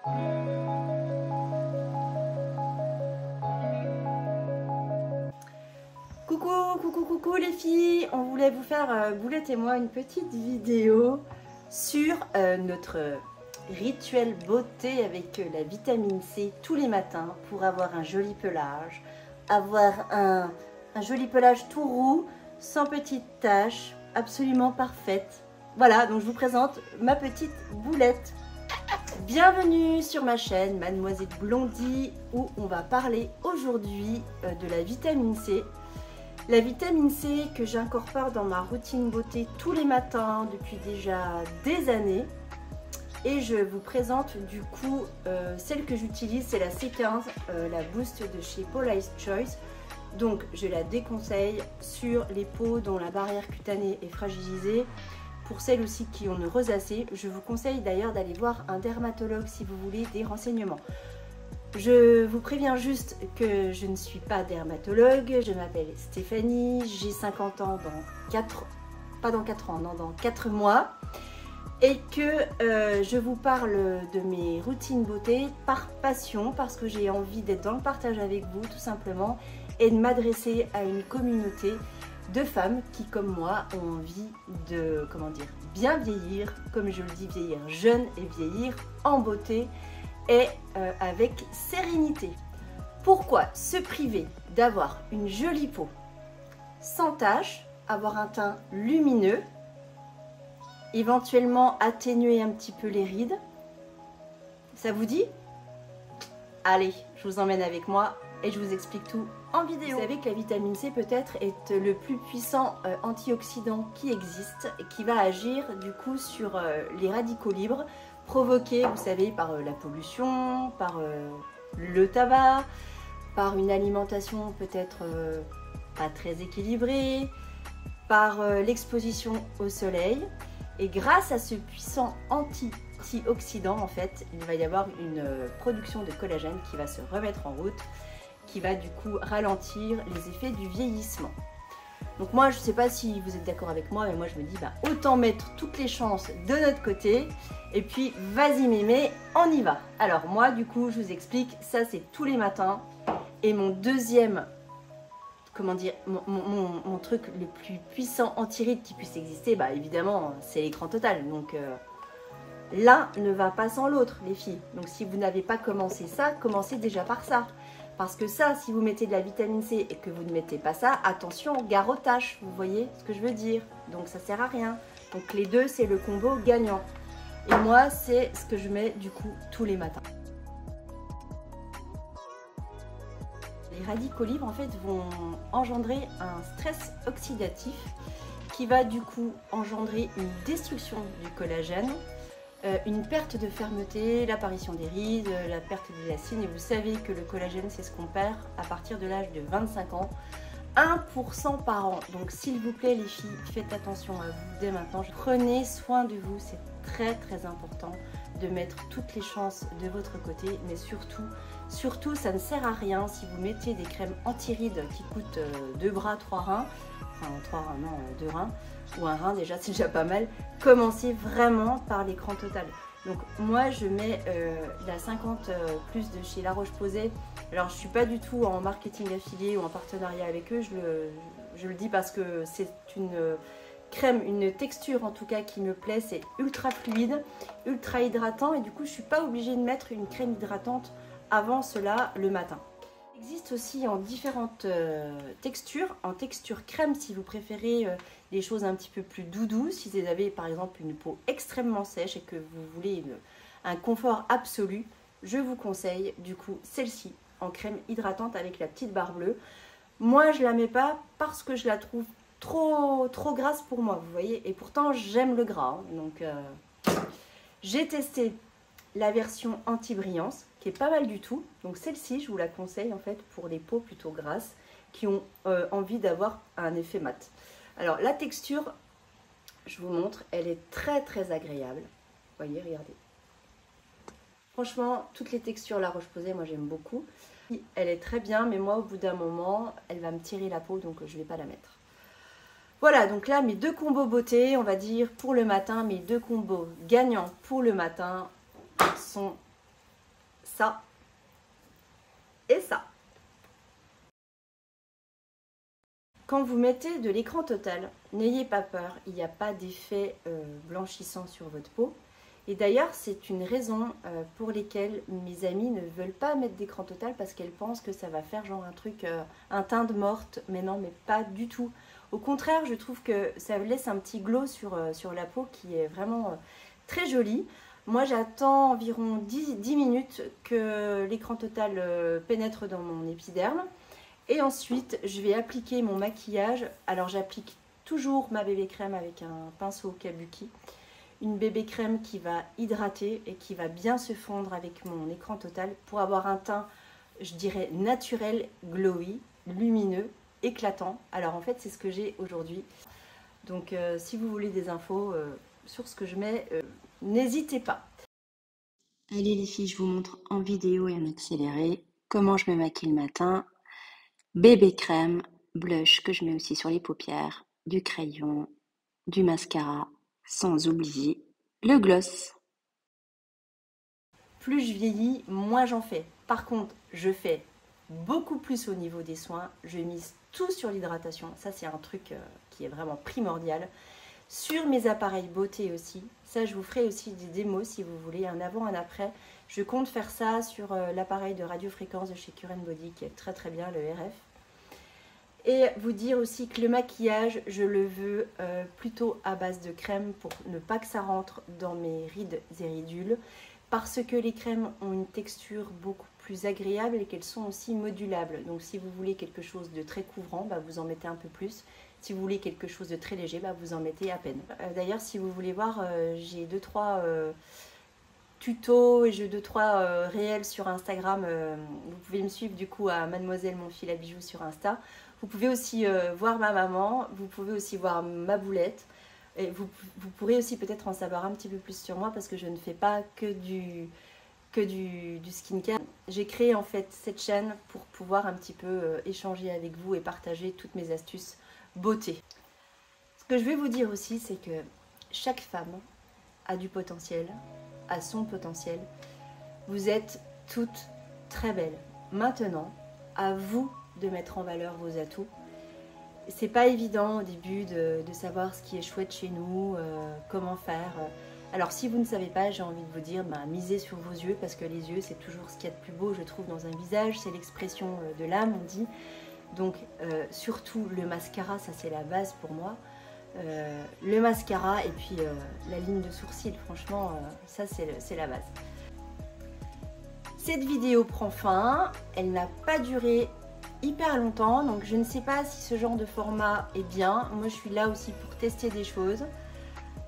Coucou les filles, on voulait vous faire, Boulette et moi, une petite vidéo sur notre rituel beauté avec la vitamine C tous les matins pour avoir un joli pelage, avoir un joli pelage tout roux, sans petites taches, absolument parfaite. Voilà, donc je vous présente ma petite Boulette. Bienvenue sur ma chaîne Mademoiselle Blondie où on va parler aujourd'hui de la vitamine C. La vitamine C que j'incorpore dans ma routine beauté tous les matins depuis déjà des années. Et je vous présente du coup celle que j'utilise, c'est la C15, la Boost de chez Paula's Choice. Donc je la déconseille sur les peaux dont la barrière cutanée est fragilisée. Pour celles aussi qui ont une rosacée, je vous conseille d'ailleurs d'aller voir un dermatologue si vous voulez des renseignements. Je vous préviens juste que je ne suis pas dermatologue, je m'appelle Stéphanie, j'ai 50 ans dans 4 mois et que je vous parle de mes routines beauté par passion parce que j'ai envie d'être dans le partage avec vous tout simplement et de m'adresser à une communauté de femmes qui comme moi ont envie de, bien vieillir, comme je le dis, vieillir jeune et vieillir en beauté et avec sérénité. Pourquoi se priver d'avoir une jolie peau sans taches, avoir un teint lumineux, éventuellement atténuer un petit peu les rides? Ça vous dit? Allez, je vous emmène avec moi et je vous explique tout en vidéo. Vous savez que la vitamine C peut-être est le plus puissant antioxydant qui existe et qui va agir du coup sur les radicaux libres provoqués, vous savez, par la pollution, par le tabac, par une alimentation peut-être pas très équilibrée, par l'exposition au soleil. Et grâce à ce puissant antioxydant, en fait, il va y avoir une production de collagène qui va se remettre en route, qui va du coup ralentir les effets du vieillissement. Donc moi, je ne sais pas si vous êtes d'accord avec moi, mais moi je me dis, autant mettre toutes les chances de notre côté, et puis vas-y mémé, on y va. Alors moi, du coup, je vous explique, ça c'est tous les matins, et mon deuxième, mon truc le plus puissant anti-rides qui puisse exister, évidemment, c'est l'écran total. Donc l'un ne va pas sans l'autre, les filles. Donc si vous n'avez pas commencé ça, commencez déjà par ça. Parce que ça, si vous mettez de la vitamine C et que vous ne mettez pas ça, attention, gare aux taches, vous voyez ce que je veux dire. Donc ça sert à rien. Donc les deux, c'est le combo gagnant. Et moi, c'est ce que je mets du coup tous les matins. Les radicaux libres, en fait, vont engendrer un stress oxydatif qui va du coup engendrer une destruction du collagène, une perte de fermeté, l'apparition des rides, la perte d'élastine. Et vous savez que le collagène, c'est ce qu'on perd à partir de l'âge de 25 ans. 1% par an. Donc s'il vous plaît les filles, faites attention à vous dès maintenant. Prenez soin de vous, c'est très important de mettre toutes les chances de votre côté. Mais surtout, ça ne sert à rien si vous mettez des crèmes anti-rides qui coûtent 2 bras, 3 reins. Enfin 3 reins, non, 2 reins. Ou un rein déjà, c'est déjà pas mal. Commencez vraiment par l'écran total. Donc moi je mets la 50 plus de chez La Roche-Posay. Alors je suis pas du tout en marketing affilié ou en partenariat avec eux, je le dis parce que c'est une crème, une texture en tout cas qui me plaît. C'est ultra fluide, ultra hydratant et du coup je suis pas obligée de mettre une crème hydratante avant cela le matin. Il existe aussi en différentes textures, en texture crème si vous préférez des choses un petit peu plus doudou, si vous avez par exemple une peau extrêmement sèche et que vous voulez un confort absolu, je vous conseille du coup celle-ci en crème hydratante avec la petite barre bleue. Moi je la mets pas parce que je la trouve trop grasse pour moi, vous voyez, et pourtant j'aime le gras, hein, donc j'ai testé la version anti-brillance qui est pas mal du tout. Donc celle-ci, je vous la conseille en fait pour les peaux plutôt grasses qui ont envie d'avoir un effet mat. Alors la texture, je vous montre, elle est très agréable. Vous voyez, regardez. Franchement, toutes les textures La Roche-Posay, moi j'aime beaucoup. Elle est très bien, mais moi au bout d'un moment, elle va me tirer la peau, donc je ne vais pas la mettre. Voilà, donc là mes deux combos beauté, on va dire pour le matin, mes deux combos gagnants pour le matin sont ça et ça. Quand vous mettez de l'écran total, n'ayez pas peur, il n'y a pas d'effet blanchissant sur votre peau. Et d'ailleurs, c'est une raison pour lesquelles mes amies ne veulent pas mettre d'écran total parce qu'elles pensent que ça va faire genre un truc, un teint de morte. Mais non, mais pas du tout. Au contraire, je trouve que ça laisse un petit glow sur la peau qui est vraiment très joli. Moi, j'attends environ 10 minutes que l'écran total pénètre dans mon épiderme. Et ensuite, je vais appliquer mon maquillage. Alors, j'applique toujours ma bébé crème avec un pinceau kabuki. Une bébé crème qui va hydrater et qui va bien se fondre avec mon écran total pour avoir un teint, je dirais, naturel, glowy, lumineux, éclatant. Alors, en fait, c'est ce que j'ai aujourd'hui. Donc, si vous voulez des infos sur ce que je mets, n'hésitez pas. Allez les filles, je vous montre en vidéo et en accéléré comment je me maquille le matin. Bébé crème, blush que je mets aussi sur les paupières, du crayon, du mascara, sans oublier le gloss. Plus je vieillis, moins j'en fais. Par contre, je fais beaucoup plus au niveau des soins. Je mise tout sur l'hydratation. Ça, c'est un truc qui est vraiment primordial. Sur mes appareils beauté aussi. Ça, je vous ferai aussi des démos si vous voulez, un avant, un après. Je compte faire ça sur l'appareil de radiofréquence de chez Current Body qui est très très bien, le RF. Et vous dire aussi que le maquillage, je le veux plutôt à base de crème pour ne pas que ça rentre dans mes rides et ridules. Parce que les crèmes ont une texture beaucoup plus agréable et qu'elles sont aussi modulables. Donc si vous voulez quelque chose de très couvrant, bah, vous en mettez un peu plus. Si vous voulez quelque chose de très léger, bah, vous en mettez à peine. D'ailleurs, si vous voulez voir, j'ai 2-3 tutos et j'ai 2-3 réels sur Instagram. Vous pouvez me suivre du coup à Mademoiselle Mon Fil à Bijoux sur Insta. Vous pouvez aussi voir ma maman, vous pouvez aussi voir ma boulette. Et vous pourrez aussi peut-être en savoir un petit peu plus sur moi parce que je ne fais pas que du skincare. J'ai créé en fait cette chaîne pour pouvoir un petit peu échanger avec vous et partager toutes mes astuces beauté. Ce que je vais vous dire aussi, c'est que chaque femme a du potentiel, a son potentiel. Vous êtes toutes très belles. Maintenant, à vous de mettre en valeur vos atouts. C'est pas évident au début de savoir ce qui est chouette chez nous, comment faire. Alors si vous ne savez pas, j'ai envie de vous dire, misez sur vos yeux parce que les yeux c'est toujours ce qu'il y a de plus beau je trouve dans un visage, c'est l'expression de l'âme on dit. Donc surtout le mascara, ça c'est la base pour moi. Le mascara et puis la ligne de sourcil, franchement ça c'est la base. Cette vidéo prend fin, elle n'a pas duré hyper longtemps, donc je ne sais pas si ce genre de format est bien. Moi je suis là aussi pour tester des choses.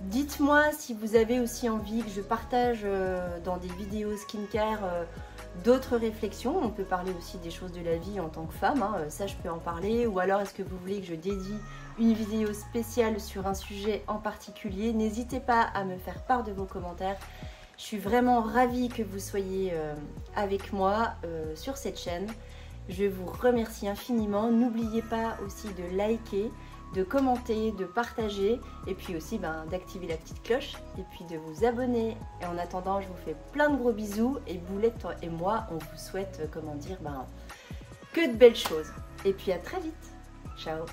Dites-moi si vous avez aussi envie que je partage dans des vidéos skincare d'autres réflexions. On peut parler aussi des choses de la vie en tant que femme, hein. Ça je peux en parler. Ou alors est-ce que vous voulez que je dédie une vidéo spéciale sur un sujet en particulier? N'hésitez pas à me faire part de vos commentaires. Je suis vraiment ravie que vous soyez avec moi sur cette chaîne. Je vous remercie infiniment. N'oubliez pas aussi de liker, de commenter, de partager et puis aussi d'activer la petite cloche et puis de vous abonner. Et en attendant, je vous fais plein de gros bisous et Boulette et moi, on vous souhaite, que de belles choses. Et puis à très vite. Ciao.